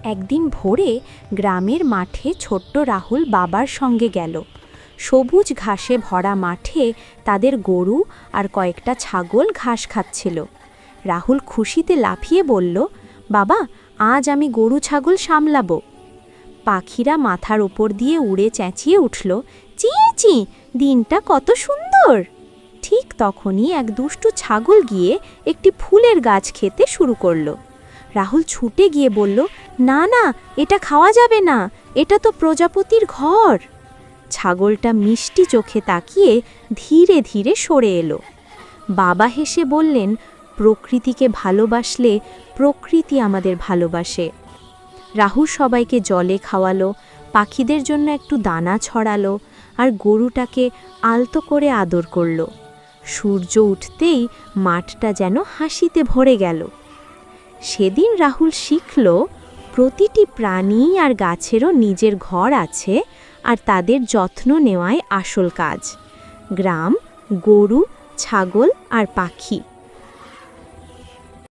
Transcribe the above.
একদিন ভোরে গ্রামের মাঠে ছোট্ট রাহুল বাবার সঙ্গে গেল। সবুজ ঘাসে ভরা মাঠে তাদের গরু আর কয়েকটা ছাগল ঘাস খাচ্ছিল। রাহুল খুশিতে লাফিয়ে বলল, বাবা, আজ আমি গরু ছাগল সামলাবো। পাখিরা মাথার ওপর দিয়ে উড়ে চেঁচিয়ে উঠল, চি চি, দিনটা কত সুন্দর। ঠিক তখনই এক দুষ্টু ছাগল গিয়ে একটি ফুলের গাছ খেতে শুরু করল। রাহুল ছুটে গিয়ে বলল, না না, এটা খাওয়া যাবে না, এটা তো প্রজাপতির ঘর। ছাগলটা মিষ্টি চোখে তাকিয়ে ধীরে ধীরে সরে এলো। বাবা হেসে বললেন, প্রকৃতিকে ভালোবাসলে প্রকৃতি আমাদের ভালোবাসে। রাহুল সবাইকে জলে খাওয়ালো, পাখিদের জন্য একটু দানা ছড়ালো, আর গরুটাকে আলতো করে আদর করল। সূর্য উঠতেই মাঠটা যেন হাসিতে ভরে গেল। সেদিন রাহুল শিখল, প্রতিটি প্রাণী আর গাছেরও নিজের ঘর আছে, আর তাদের যত্ন নেওয়াই আসল কাজ। গ্রাম, গরু, ছাগল আর পাখি